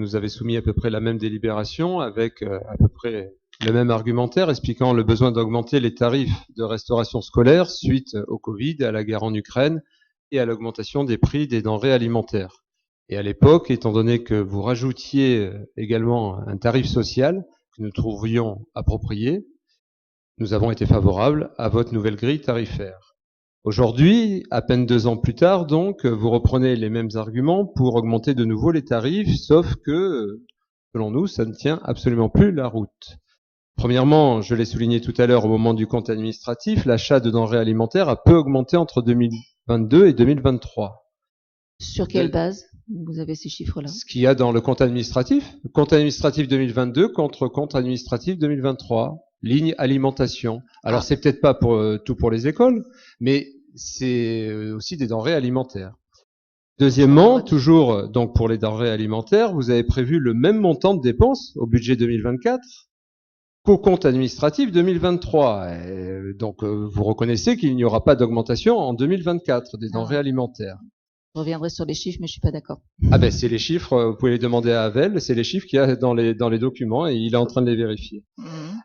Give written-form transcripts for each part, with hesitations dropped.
nous avez soumis à peu près la même délibération avec à peu près le même argumentaire expliquant le besoin d'augmenter les tarifs de restauration scolaire suite au Covid, à la guerre en Ukraine et à l'augmentation des prix des denrées alimentaires. Et à l'époque, étant donné que vous rajoutiez également un tarif social que nous trouvions approprié, nous avons été favorables à votre nouvelle grille tarifaire. Aujourd'hui, à peine 2 ans plus tard, donc, vous reprenez les mêmes arguments pour augmenter de nouveau les tarifs, sauf que, selon nous, ça ne tient absolument plus la route. Premièrement, je l'ai souligné tout à l'heure au moment du compte administratif, l'achat de denrées alimentaires a peu augmenté entre 2022 et 2023. Sur quelle base vous avez ces chiffres-là? Ce qu'il y a dans le compte administratif 2022 contre compte administratif 2023, ligne alimentation. Alors c'est peut-être pas pour tout pour les écoles, mais c'est aussi des denrées alimentaires. Deuxièmement, toujours donc pour les denrées alimentaires, vous avez prévu le même montant de dépenses au budget 2024 qu'au compte administratif 2023. Donc vous reconnaissez qu'il n'y aura pas d'augmentation en 2024 des denrées alimentaires. Je reviendrai sur les chiffres, mais je suis pas d'accord. Ah ben c'est les chiffres, vous pouvez les demander à Havel, c'est les chiffres qu'il y a dans les documents et il est en train de les vérifier.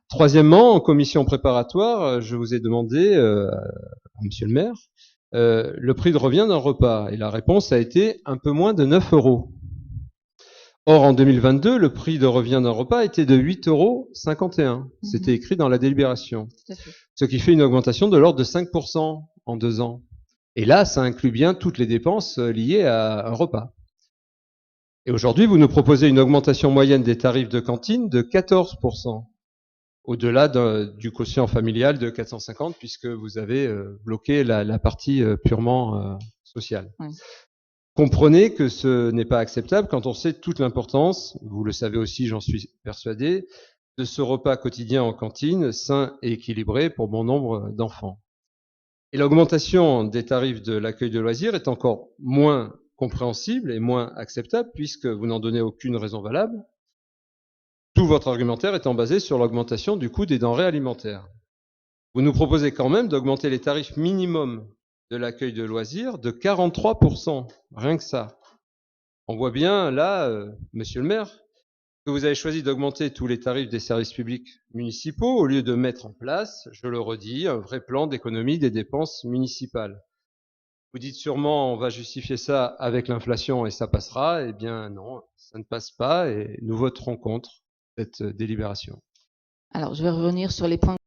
Troisièmement, en commission préparatoire, je vous ai demandé à monsieur le maire le prix de revient d'un repas et la réponse a été un peu moins de 9 €. Or en 2022, le prix de revient d'un repas était de 8,51 €. C'était écrit dans la délibération. Ce qui fait une augmentation de l'ordre de 5% en 2 ans. Et là, ça inclut bien toutes les dépenses liées à un repas. Et aujourd'hui, vous nous proposez une augmentation moyenne des tarifs de cantine de 14%, au-delà du quotient familial de 450, puisque vous avez bloqué la partie purement sociale. Oui. Comprenez que ce n'est pas acceptable quand on sait toute l'importance, vous le savez aussi, j'en suis persuadé, de ce repas quotidien en cantine, sain et équilibré pour bon nombre d'enfants. Et l'augmentation des tarifs de l'accueil de loisirs est encore moins compréhensible et moins acceptable puisque vous n'en donnez aucune raison valable. Tout votre argumentaire étant basé sur l'augmentation du coût des denrées alimentaires. Vous nous proposez quand même d'augmenter les tarifs minimums de l'accueil de loisirs de 43%, rien que ça. On voit bien là, monsieur le maire, que vous avez choisi d'augmenter tous les tarifs des services publics municipaux au lieu de mettre en place, je le redis, un vrai plan d'économie des dépenses municipales. Vous dites sûrement on va justifier ça avec l'inflation et ça passera. Eh bien non, ça ne passe pas et nous voterons contre cette délibération. Alors je vais revenir sur les points